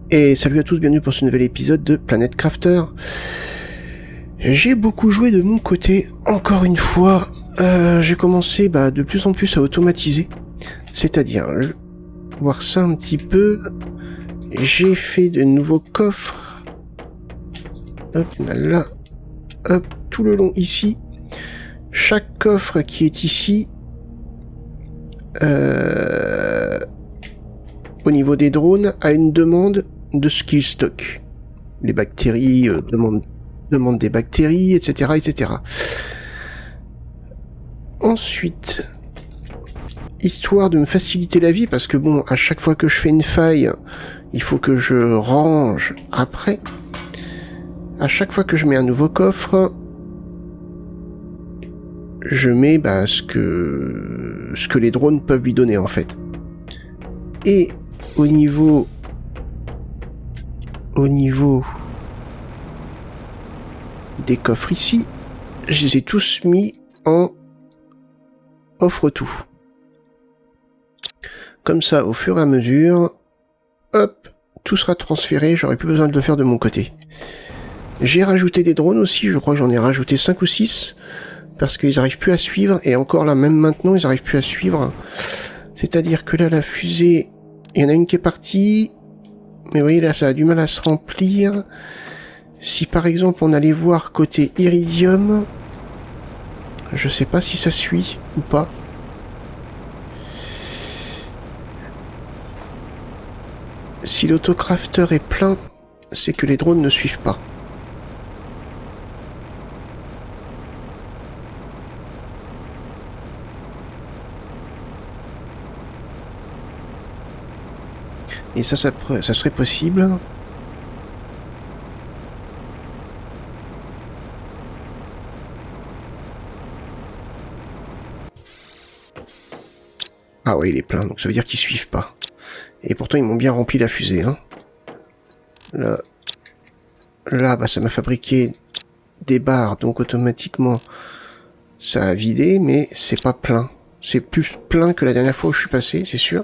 Et salut à tous, bienvenue pour ce nouvel épisode de Planet Crafter. J'ai beaucoup joué de mon côté, encore une fois. J'ai commencé de plus en plus à automatiser. C'est-à-dire, voir ça un petit peu. J'ai fait de nouveaux coffres. Hop, là. Hop, tout le long ici. Chaque coffre qui est ici, au niveau des drones, a une demande de skill stock. Les bactéries demandent des bactéries, etc., etc. Ensuite, histoire de me faciliter la vie, parce que bon, à chaque fois que je fais une faille, il faut que je range après. À chaque fois que je mets un nouveau coffre, je mets ce que les drones peuvent lui donner en fait. Et au niveau des coffres ici, je les ai tous mis en offre tout. Comme ça, au fur et à mesure, hop, tout sera transféré, j'aurai plus besoin de le faire de mon côté. J'ai rajouté des drones aussi, je crois que j'en ai rajouté 5 ou 6, parce qu'ils n'arrivent plus à suivre, et encore là, même maintenant, ils n'arrivent plus à suivre. C'est-à-dire que là, la fusée, il y en a une qui est partie, mais vous voyez, là, ça a du mal à se remplir. Si par exemple, on allait voir côté Iridium, je sais pas si ça suit ou pas. Si l'autocrafter est plein, c'est que les drones ne suivent pas. Et ça serait possible. Ah ouais, il est plein, donc ça veut dire qu'ils suivent pas. Et pourtant, ils m'ont bien rempli la fusée, hein. Là, ça m'a fabriqué des barres, donc automatiquement, ça a vidé, mais c'est pas plein. C'est plus plein que la dernière fois où je suis passé, c'est sûr.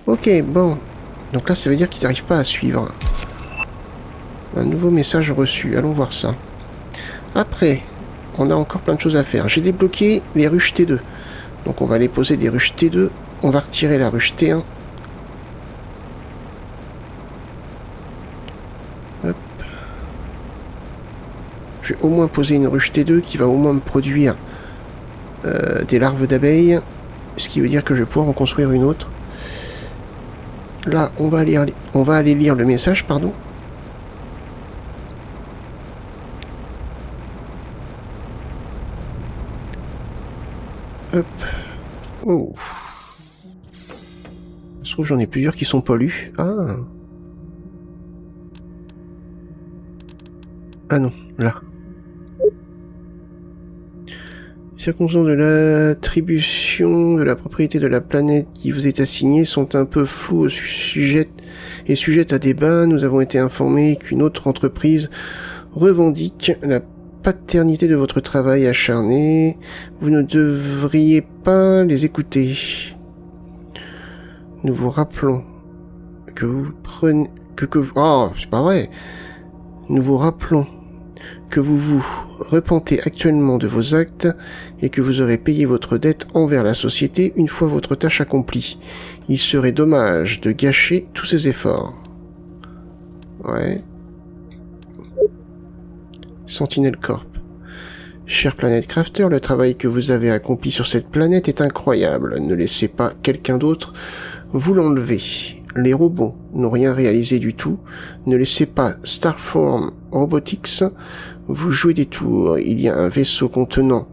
Ok, bon. Donc là, ça veut dire qu'ils n'arrivent pas à suivre. Un nouveau message reçu, allons voir ça. Après, on a encore plein de choses à faire. J'ai débloqué les ruches T2. Donc on va aller poser des ruches T2. On va retirer la ruche T1. Hop. Je vais au moins poser une ruche T2 qui va au moins me produire des larves d'abeilles. Ce qui veut dire que je vais pouvoir en construire une autre. Là, on va aller lire le message, pardon. Hop. Oh. Je trouve que j'en ai plusieurs qui sont pas lus. Ah. Ah non, là. Circonstances de l'attribution de la propriété de la planète qui vous est assignée sont un peu floues et sujettes à débat. Nous avons été informés qu'une autre entreprise revendique la paternité de votre travail acharné. Vous ne devriez pas les écouter. Nous vous rappelons que vous prenez... Oh, c'est pas vrai. Nous vous rappelons que vous vous repentez actuellement de vos actes et que vous aurez payé votre dette envers la société une fois votre tâche accomplie. Il serait dommage de gâcher tous ces efforts. Ouais. Sentinel Corp. Cher Planet Crafter, le travail que vous avez accompli sur cette planète est incroyable. Ne laissez pas quelqu'un d'autre vous l'enlever. Les robots n'ont rien réalisé du tout. Ne laissez pas Starform Robotics vous jouer des tours. Il y a un vaisseau contenant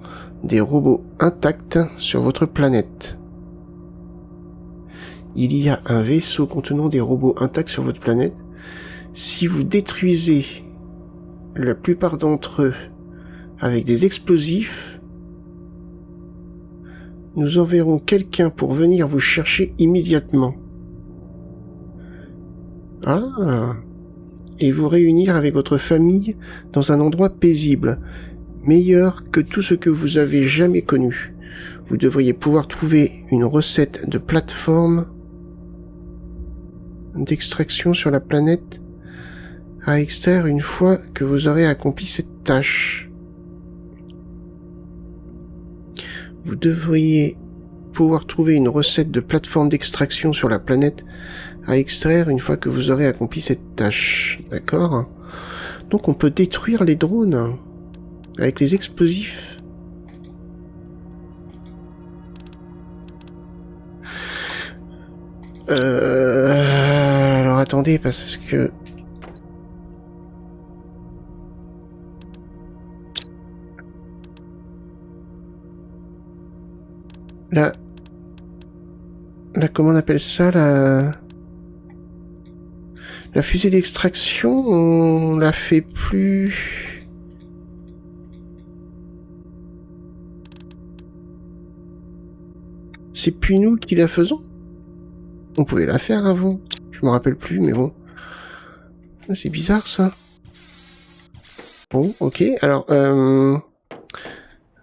des robots intacts sur votre planète. Il y a un vaisseau contenant des robots intacts sur votre planète. Si vous détruisez la plupart d'entre eux avec des explosifs, nous enverrons quelqu'un pour venir vous chercher immédiatement. Ah, et vous réunir avec votre famille dans un endroit paisible, meilleur que tout ce que vous avez jamais connu. Vous devriez pouvoir trouver une recette de plateforme d'extraction sur la planète à extraire une fois que vous aurez accompli cette tâche. Vous devriez pouvoir trouver une recette de plateforme d'extraction sur la planète à extraire une fois que vous aurez accompli cette tâche. D'accord ? Donc on peut détruire les drones avec les explosifs. Alors attendez, parce que... Là, comment on appelle ça, la fusée d'extraction, on la fait plus... C'est plus nous qui la faisons. On pouvait la faire avant. Je me rappelle plus, mais bon. C'est bizarre, ça. Bon, ok. Alors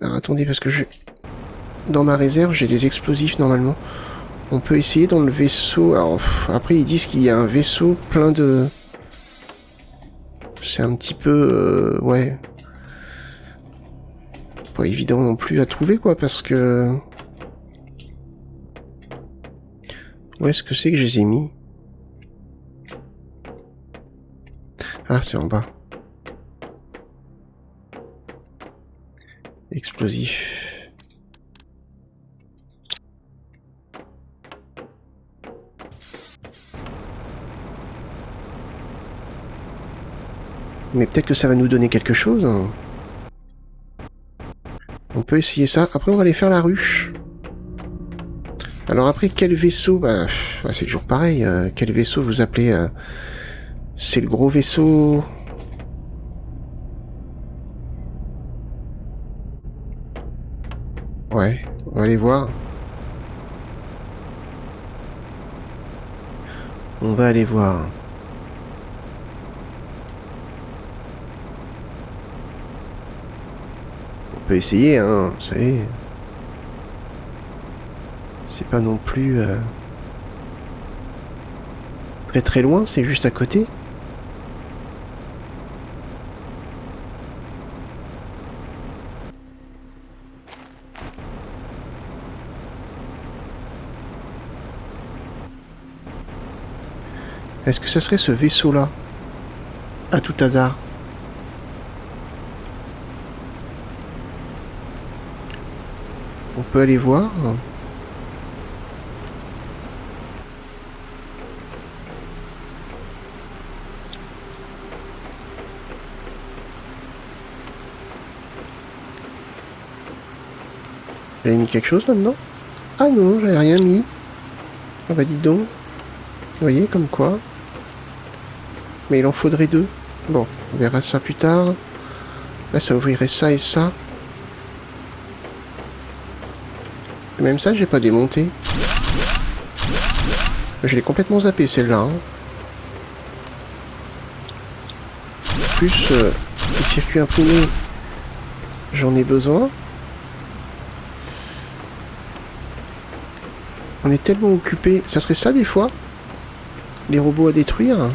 attendez, parce que dans ma réserve, j'ai des explosifs, normalement. On peut essayer dans le vaisseau. Alors, après, ils disent qu'il y a un vaisseau plein de... C'est un petit peu... ouais. Pas évident non plus à trouver, quoi, parce que... Où est-ce que c'est que je les ai mis? Ah, c'est en bas. Explosif. Mais peut-être que ça va nous donner quelque chose. On peut essayer ça. Après, on va aller faire la ruche. Alors après, quel vaisseau? Bah, c'est toujours pareil. Quel vaisseau vous appelez? C'est le gros vaisseau... Ouais, on va aller voir. On va aller voir. On peut essayer, hein, vous savez. C'est pas non plus... très très loin, c'est juste à côté. Est-ce que ça serait ce vaisseau-là? À tout hasard. On peut aller voir. J'avais mis quelque chose là-dedans? Ah non, j'avais rien mis. Ah bah dites donc. Vous voyez, comme quoi. Mais il en faudrait deux. Bon, on verra ça plus tard. Là, ça ouvrirait ça et ça. Et même ça, j'ai pas démonté. Je l'ai complètement zappé, celle-là. Hein. Plus, le circuit imprimé, j'en ai besoin. On est tellement occupé. Ça serait ça, des fois? Les robots à détruire?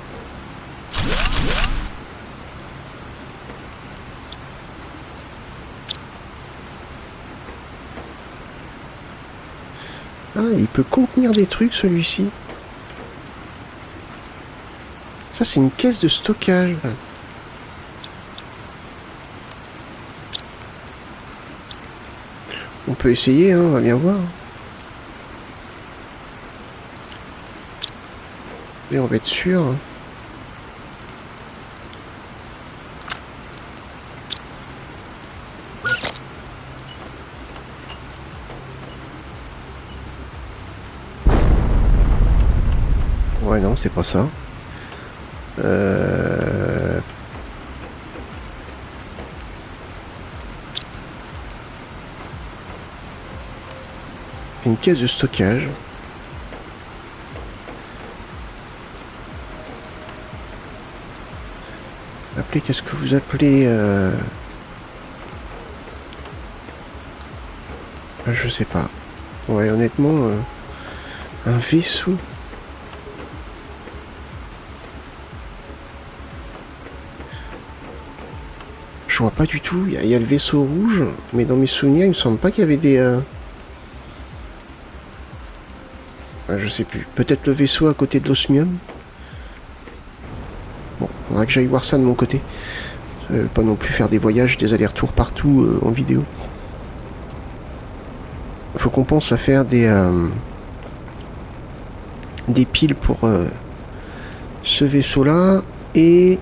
Ah, il peut contenir des trucs, celui-ci. Ça, c'est une caisse de stockage. On peut essayer, hein, on va bien voir. Et on va être sûr. Ouais, non, c'est pas ça. Une caisse de stockage. Appelez, qu'est-ce que vous appelez je sais pas. Ouais, honnêtement, un vaisseau. je vois pas du tout. Il y a le vaisseau rouge, mais dans mes souvenirs, il me semble pas qu'il y avait des... je sais plus. Peut-être le vaisseau à côté de l'osmium. Bon, faudra que j'aille voir ça de mon côté. Pas non plus faire des voyages, des allers-retours partout en vidéo. Faut qu'on pense à faire des piles pour ce vaisseau-là. Et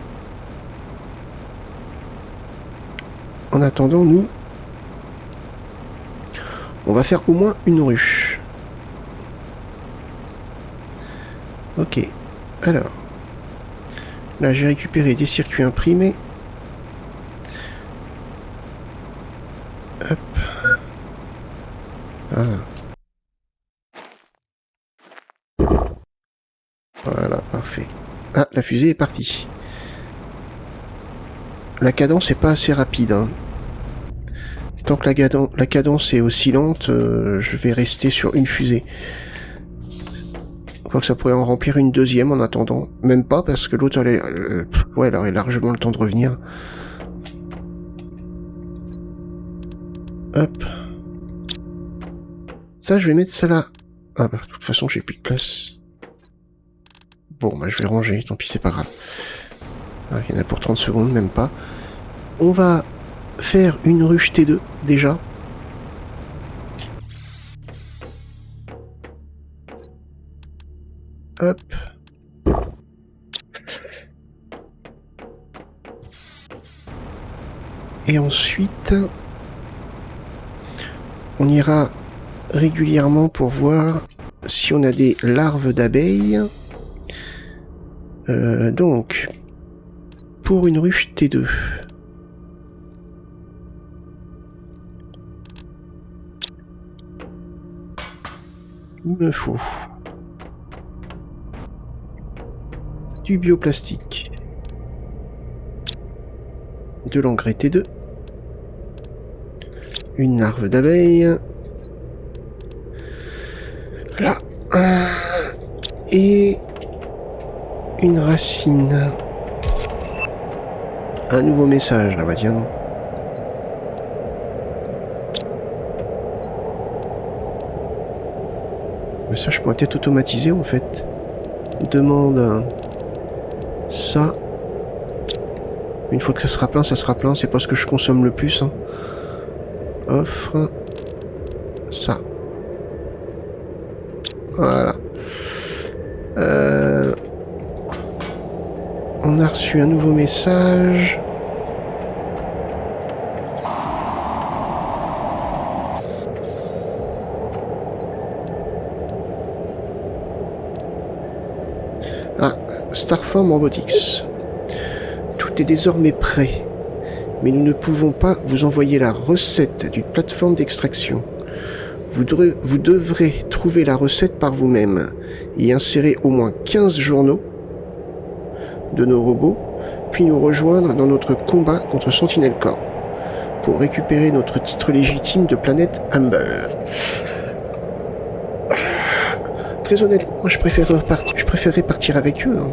en attendant, nous, on va faire au moins une ruche. Ok. Alors, là, j'ai récupéré des circuits imprimés. Hop. Ah. Voilà, parfait. Ah, la fusée est partie. La cadence est pas assez rapide. Hein. Tant que la cadence est aussi lente, je vais rester sur une fusée. Je crois que ça pourrait en remplir une deuxième en attendant. Même pas, parce que l'autre, elle aurait largement le temps de revenir. Hop. Ça, je vais mettre ça là. Ah bah, de toute façon, j'ai plus de place. Bon, bah, je vais ranger, tant pis, c'est pas grave. Ah, il y en a pour 30 secondes, même pas. On va faire une ruche T2, déjà. Hop. Et ensuite, on ira régulièrement pour voir si on a des larves d'abeilles. Donc, pour une ruche T2. Il me faut du bioplastique, de l'engrais T2, une larve d'abeille, là, et une racine. Un nouveau message, là, bah tiens non. Mais ça, je pourrais peut-être automatiser en fait. Demande ça. Une fois que ça sera plein, ça sera plein. C'est pas ce que je consomme le plus. Hein. Offre ça. Voilà. On a reçu un nouveau message. Ah, Starform Robotics. Tout est désormais prêt. Mais nous ne pouvons pas vous envoyer la recette d'une plateforme d'extraction. Vous devrez trouver la recette par vous-même et insérer au moins 15 journaux de nos robots, puis nous rejoindre dans notre combat contre Sentinel Corps pour récupérer notre titre légitime de planète Humble. Très honnêtement, moi je préférerais partir avec eux. Hein.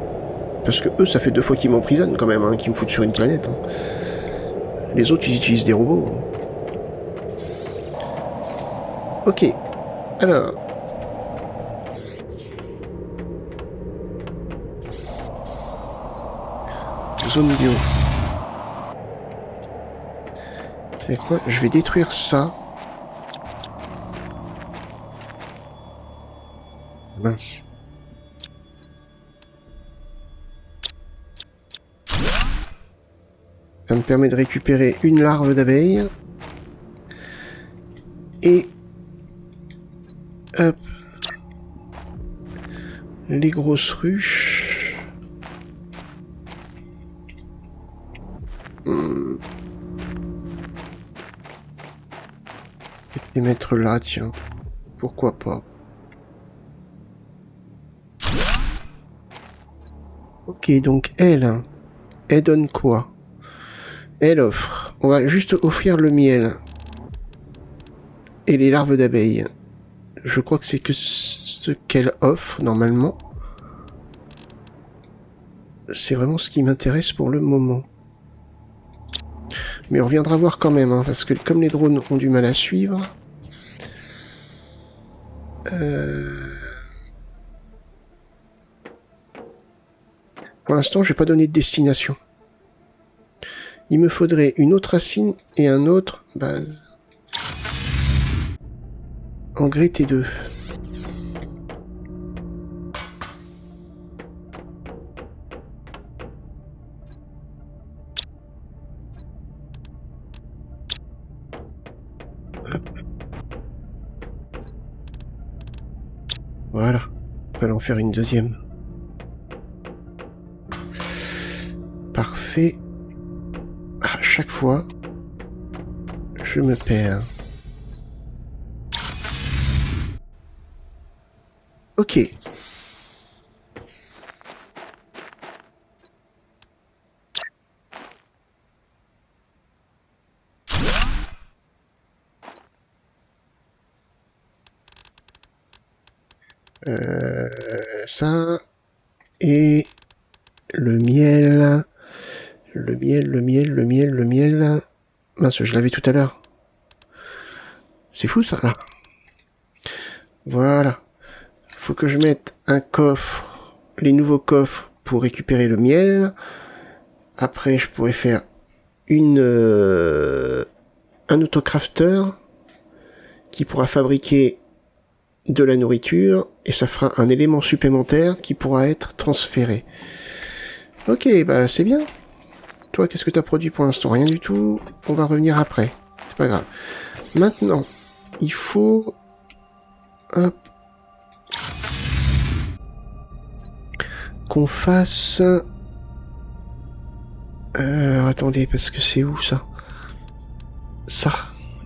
Parce que eux, ça fait 2 fois qu'ils m'emprisonnent quand même, hein, qu'ils me foutent sur une planète. Hein. Les autres, ils utilisent des robots. Hein. Ok. Alors. Zone bio. C'est quoi? Je vais détruire ça. Mince. Ça me permet de récupérer une larve d'abeille. Et... hop. Les grosses ruches. Je vais les mettre là, tiens. Pourquoi pas. Ok, donc elle donne quoi? Elle offre. On va juste offrir le miel. Et les larves d'abeilles. Je crois que c'est que ce qu'elle offre, normalement. C'est vraiment ce qui m'intéresse pour le moment. Mais on reviendra voir quand même, hein, parce que comme les drones ont du mal à suivre... Pour l'instant, je vais pas donner de destination. Il me faudrait une autre racine et un autre base. Engrais T2. Hop. Voilà. On va en faire une deuxième. Parfait. À chaque fois, je me perds. Ok. Ça et le miel. Le miel. Mince, je l'avais tout à l'heure. C'est fou ça là. Voilà. Faut que je mette un coffre, les nouveaux coffres pour récupérer le miel. Après, je pourrais faire un autocrafter qui pourra fabriquer de la nourriture et ça fera un élément supplémentaire qui pourra être transféré. Ok, bah c'est bien. Toi, qu'est-ce que tu as produit pour l'instant? Rien du tout. On va revenir après. C'est pas grave. Maintenant, il faut... Hop. Qu'on fasse... attendez, parce que c'est où ça? Ça.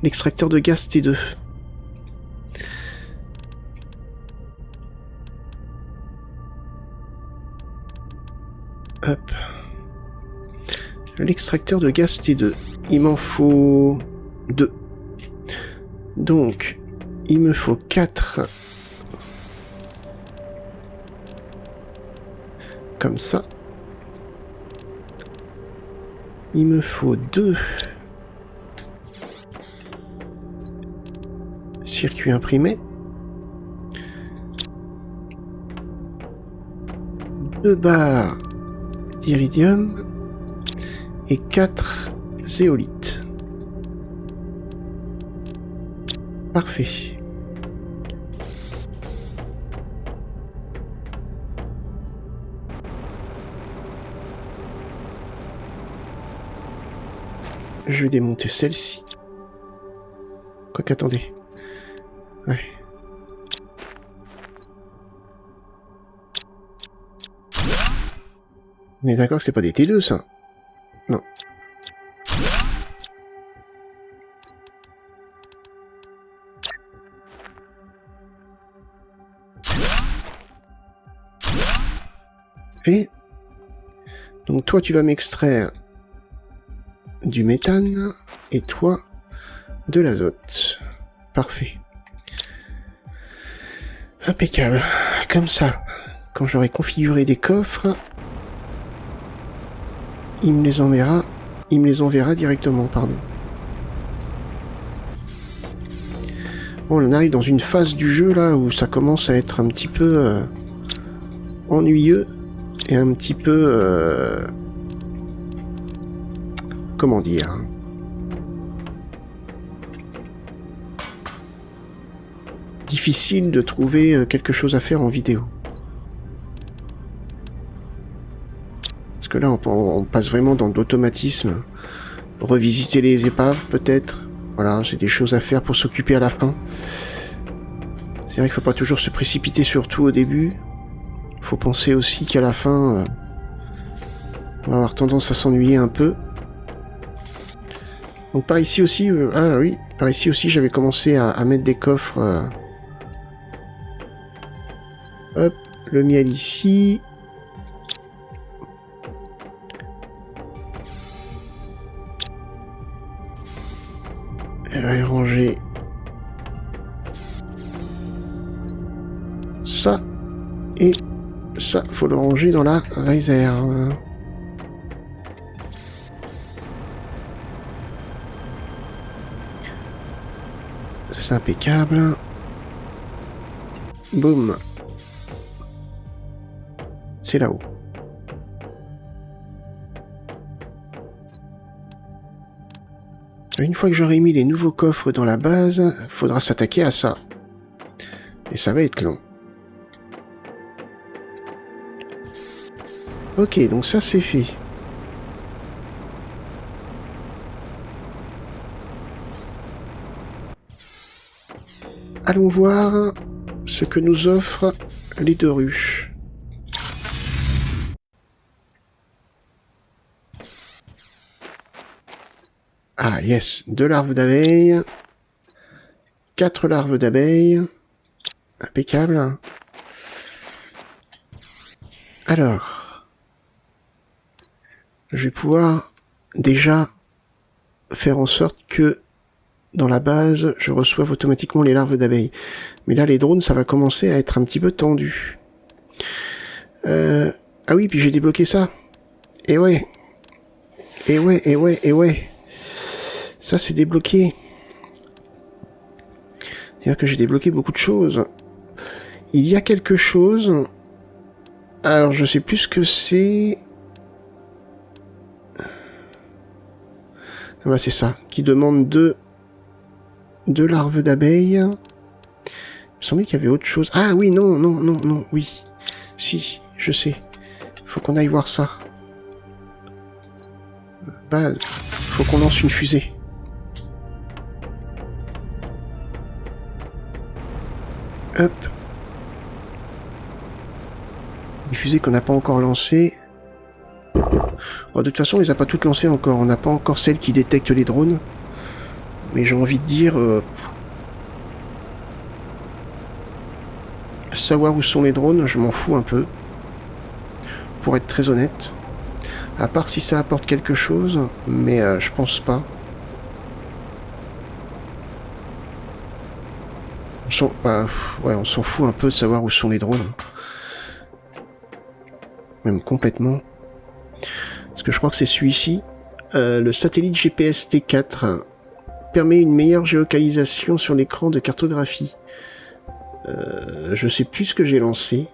L'extracteur de gaz T2. Hop. L'extracteur de gaz T2. Il m'en faut 2. Donc, il me faut 4. Comme ça. Il me faut 2. Circuit imprimé. 2 barres d'iridium. Et 4 zéolithes. Parfait. Je vais démonter celle-ci. Quoique, attendez. Ouais. On est d'accord que c'est pas des T2, ça? Non. Et donc toi tu vas m'extraire du méthane et toi de l'azote. Parfait. Impeccable. Comme ça, quand j'aurai configuré des coffres, il me les enverra directement, pardon. Bon, on arrive dans une phase du jeu là où ça commence à être un petit peu ennuyeux et un petit peu comment dire, difficile de trouver quelque chose à faire en vidéo. Parce que là on passe vraiment dans de l'automatisme. Revisiter les épaves peut-être. Voilà, c'est des choses à faire pour s'occuper à la fin. C'est vrai qu'il faut pas toujours se précipiter sur tout au début. Il faut penser aussi qu'à la fin, on va avoir tendance à s'ennuyer un peu. Donc par ici aussi, ah oui, par ici aussi j'avais commencé à mettre des coffres. Hop, le miel ici. Elle va ranger ça et ça, faut le ranger dans la réserve. C'est impeccable. Boum. C'est là-haut. Une fois que j'aurai mis les nouveaux coffres dans la base, faudra s'attaquer à ça. Et ça va être long. Ok, donc ça c'est fait. Allons voir ce que nous offrent les deux ruches. Ah yes, 2 larves d'abeilles. 4 larves d'abeilles. Impeccable. Alors, je vais pouvoir déjà faire en sorte que dans la base, je reçoive automatiquement les larves d'abeilles. Mais là, les drones, ça va commencer à être un petit peu tendu. Ah oui, puis j'ai débloqué ça. Et ouais. Et ouais, et ouais, et ouais. Ça, c'est débloqué. C'est-à-dire que j'ai débloqué beaucoup de choses. Il y a quelque chose... Alors, je sais plus ce que c'est... Ah bah, c'est ça. Qui demande deux larves d'abeilles. Il me semblait qu'il y avait autre chose. Ah oui, non, non, non, non, oui. Si, je sais. Faut qu'on aille voir ça. Bah, faut qu'on lance une fusée. Hop. Une fusée qu'on n'a pas encore lancée. Bon, de toute façon, on les a pas toutes lancées encore. On n'a pas encore celle qui détecte les drones. Mais j'ai envie de dire... savoir où sont les drones, je m'en fous un peu. Pour être très honnête. À part si ça apporte quelque chose, mais je pense pas. On s'en fout un peu de savoir où sont les drones. Même complètement. Parce que je crois que c'est celui-ci. Le satellite GPS T4 permet une meilleure géolocalisation sur l'écran de cartographie. Je sais plus ce que j'ai lancé.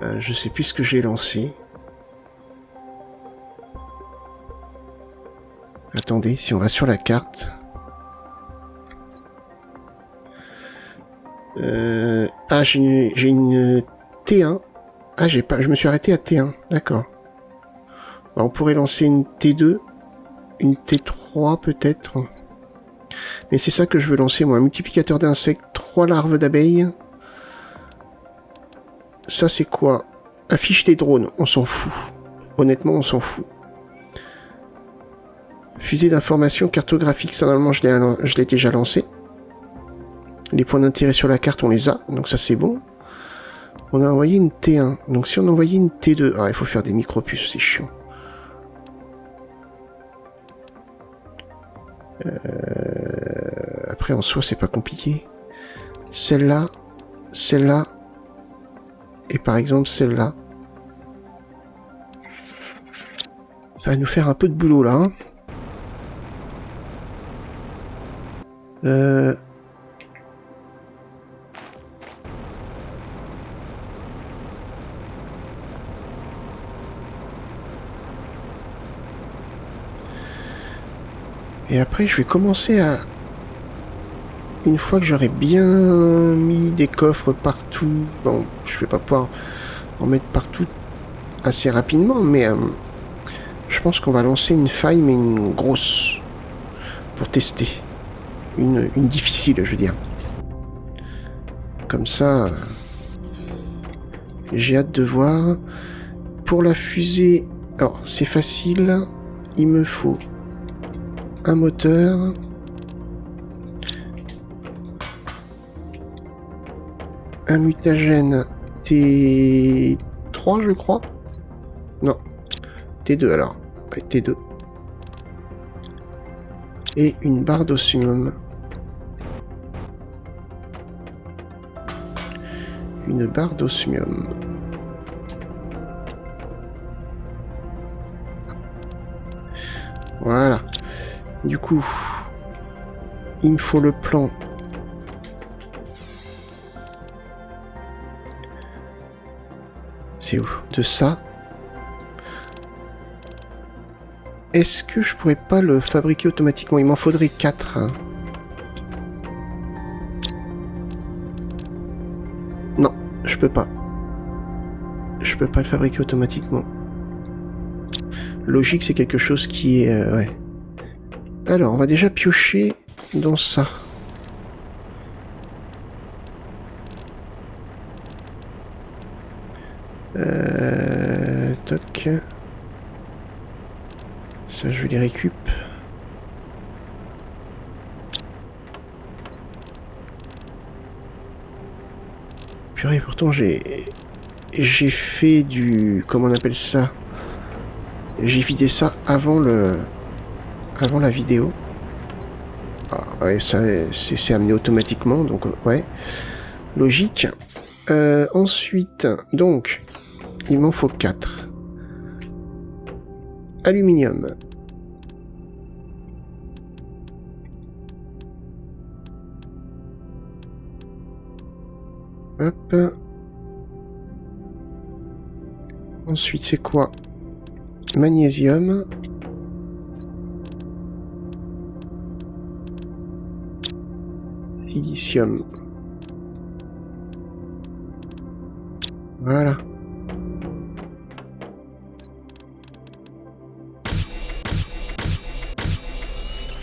Je sais plus ce que j'ai lancé. Attendez, si on va sur la carte... Ah, j'ai une T1. Ah, je me suis arrêté à T1, d'accord. Bah, on pourrait lancer une T2, une T3 peut-être. Mais c'est ça que je veux lancer, moi. Un multiplicateur d'insectes, 3 larves d'abeilles. Ça, c'est quoi? Affiche des drones, on s'en fout. Honnêtement, on s'en fout. Fusée d'information cartographique, ça normalement je l'ai déjà lancé. Les points d'intérêt sur la carte, on les a, donc ça c'est bon. On a envoyé une T1, donc si on envoyait une T2... Ah, il faut faire des micro-puces, c'est chiant. Après, en soi, c'est pas compliqué. Celle-là, celle-là, et par exemple celle-là. Ça va nous faire un peu de boulot, là. Hein. Et après, je vais commencer à... Une fois que j'aurai bien mis des coffres partout... Bon, je vais pas pouvoir en mettre partout assez rapidement, mais... je pense qu'on va lancer une faille, mais une grosse. Pour tester. Une difficile, je veux dire. Comme ça... j'ai hâte de voir. Pour la fusée... Alors, c'est facile. Il me faut... un moteur... un mutagène T3, je crois. Non. T2 alors. Ouais, T2. Et une barre d'osmium. Une barre d'osmium. Voilà. Du coup, il me faut le plan. C'est où? De ça. Est-ce que je pourrais pas le fabriquer automatiquement? Il m'en faudrait 4. Hein. Non, je peux pas. Je peux pas le fabriquer automatiquement. Logique, c'est quelque chose qui est... ouais. Alors, on va déjà piocher dans ça. Toc. Ça, je vais les récup. Purée, pourtant j'ai fait du... comment on appelle ça? J'ai vidé ça avant la vidéo. Ah, ouais, ça c'est amené automatiquement, donc ouais. Logique. Ensuite, donc, il m'en faut 4. Aluminium. Hop. Ensuite, c'est quoi? Magnésium. Silicium. Voilà.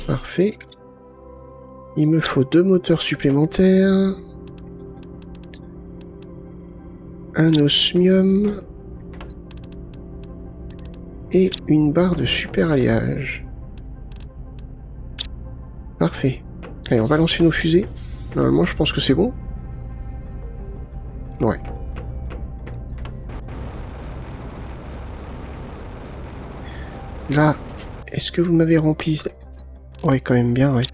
Parfait. Il me faut 2 moteurs supplémentaires. Un osmium. Et une barre de super alliage. Parfait. Allez, on va lancer nos fusées. Normalement, je pense que c'est bon. Ouais. Là, est-ce que vous m'avez rempli? Ouais, quand même bien, ouais.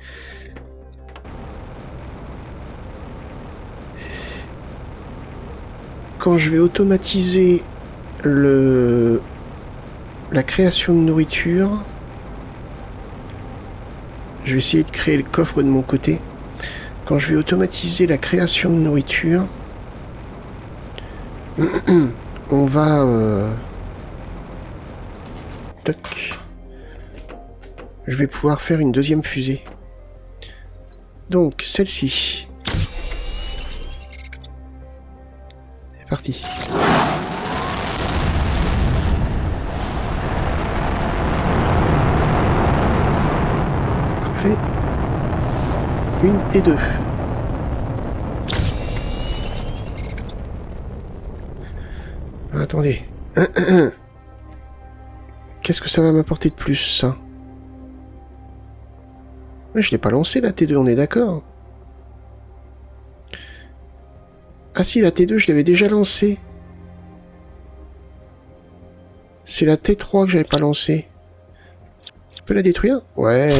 Quand je vais automatiser la création de nourriture, je vais essayer de créer le coffre de mon côté. Quand je vais automatiser la création de nourriture, on va... Toc. Je vais pouvoir faire une deuxième fusée. Donc, celle-ci. C'est parti. Parfait. Une T2. Attendez. Qu'est-ce que ça va m'apporter de plus, ça? Mais je l'ai pas lancé, la T2, on est d'accord? Ah si, la T2, je l'avais déjà lancée. C'est la T3 que j'avais pas lancée. Je peux la détruire? Ouais.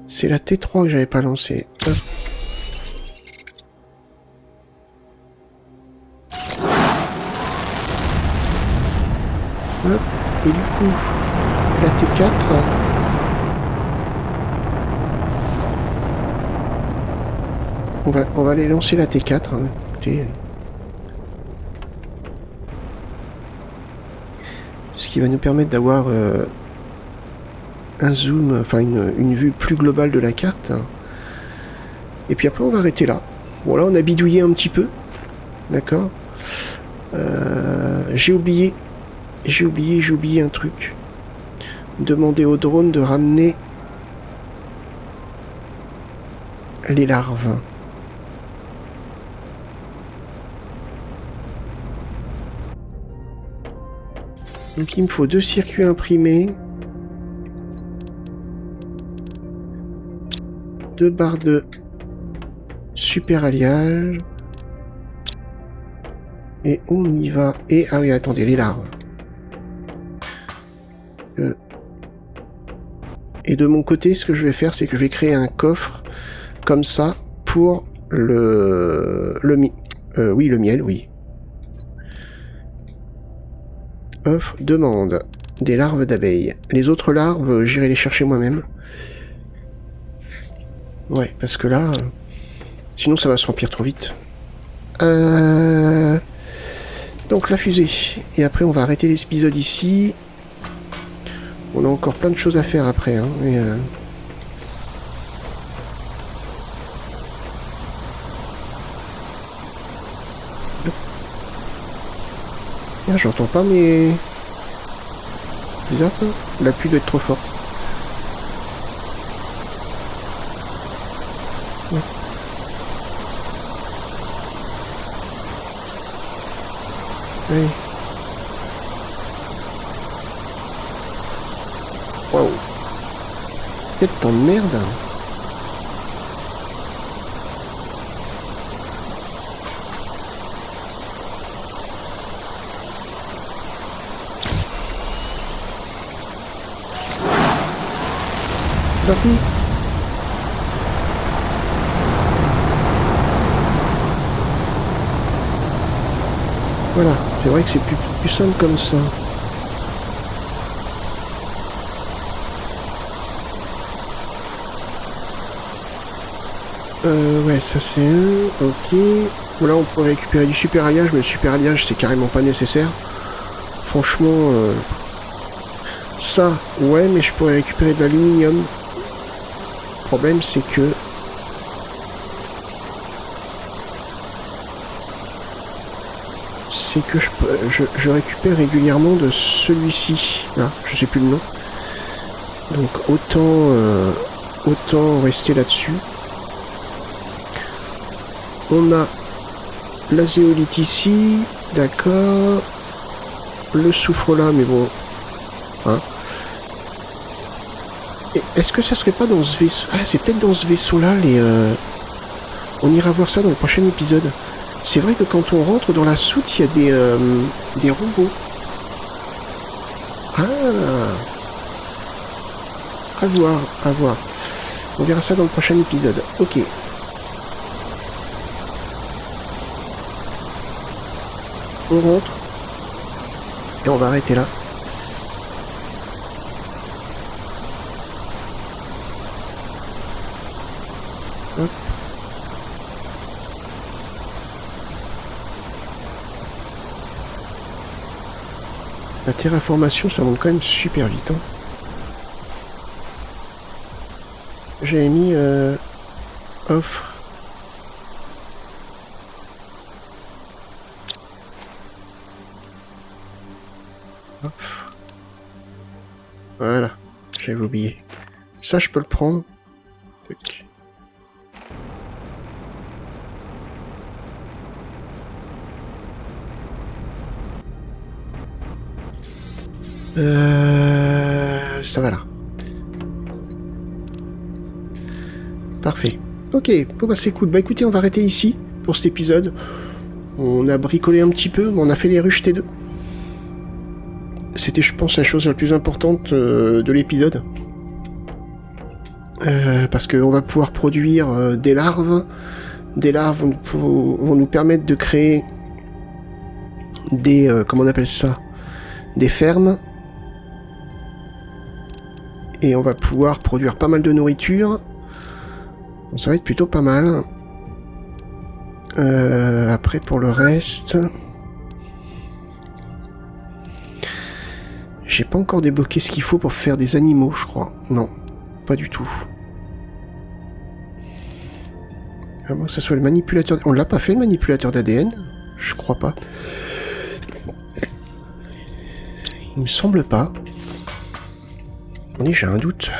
C'est la T3 que j'avais pas lancée. Hop. Hop. Et du coup, la T4... On va aller lancer la T4. Hein. Écoutez. Ce qui va nous permettre d'avoir un zoom, enfin une vue plus globale de la carte. Et puis après on va arrêter là. Bon là on a bidouillé un petit peu. D'accord. J'ai oublié un truc. Demander au drone de ramener les larves. Donc il me faut 2 circuits imprimés, 2 barres de super alliage, et on y va. Et ah oui, attendez, les larves. Et de mon côté, ce que je vais faire, c'est que je vais créer un coffre comme ça pour le miel, oui. Offre, demande. Des larves d'abeilles. Les autres larves, j'irai les chercher moi-même. Ouais, parce que là... sinon ça va se remplir trop vite. Donc la fusée. Et après on va arrêter l'épisode ici. On a encore plein de choses à faire après. Hein, mais j'entends pas mais... bizarre ça. La pluie doit être trop forte. Ouais. Ouais. Waouh. Quel temps de merde. Parti. Voilà, c'est vrai que c'est plus simple comme ça. Ouais, ça c'est un. Ok. Voilà, on pourrait récupérer du super alliage, mais le super alliage c'est carrément pas nécessaire. Franchement, ça, ouais, mais je pourrais récupérer de l'aluminium. Le problème c'est que... je récupère régulièrement de celui-ci. Là, je sais plus le nom. Donc autant rester là-dessus. On a la zéolite ici, d'accord. Le soufre là, mais bon. Hein. Est-ce que ça serait pas dans ce vaisseau? Ah, c'est peut-être dans ce vaisseau-là, les... On ira voir ça dans le prochain épisode. C'est vrai que quand on rentre dans la soute, il y a des robots. Ah. À voir, à voir. On verra ça dans le prochain épisode. Ok. On rentre. Et on va arrêter là. Hop. La terraformation, ça monte quand même super vite. Hein. J'avais mis offre. Hop. Voilà, j'avais oublié. Ça, je peux le prendre. Tac. Ça va là. Parfait. Ok, bon bah c'est cool. Bah écoutez, on va arrêter ici pour cet épisode. On a bricolé un petit peu, mais on a fait les ruches T2. C'était, je pense, la chose la plus importante de l'épisode. Parce qu'on va pouvoir produire des larves. Des larves vont nous permettre de créer des... comment on appelle ça? Des fermes. Et on va pouvoir produire pas mal de nourriture. Ça va être plutôt pas mal. Après, pour le reste... J'ai pas encore débloqué ce qu'il faut pour faire des animaux, je crois. Non, pas du tout. À moins que ce soit le manipulateur... On l'a pas fait, le manipulateur d'ADN? Je crois pas. Il me semble pas. Attendez, j'ai un doute.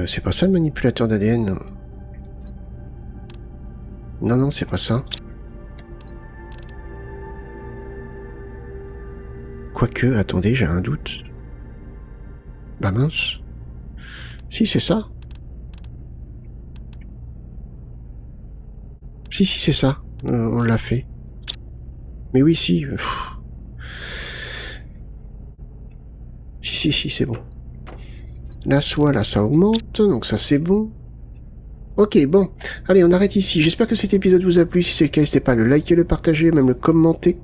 C'est pas ça le manipulateur d'ADN? Non, non, c'est pas ça. Quoique, attendez, j'ai un doute. Bah mince. Si, c'est ça. Si, c'est ça. On l'a fait. Mais oui, si. Si, c'est bon. La soie, là, ça augmente, donc ça, c'est bon. Ok, bon. Allez, on arrête ici. J'espère que cet épisode vous a plu. Si c'est le cas, n'hésitez pas à le liker, le partager, même le commenter.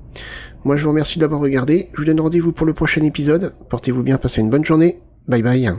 Moi, je vous remercie d'avoir regardé. Je vous donne rendez-vous pour le prochain épisode. Portez-vous bien, passez une bonne journée. Bye bye.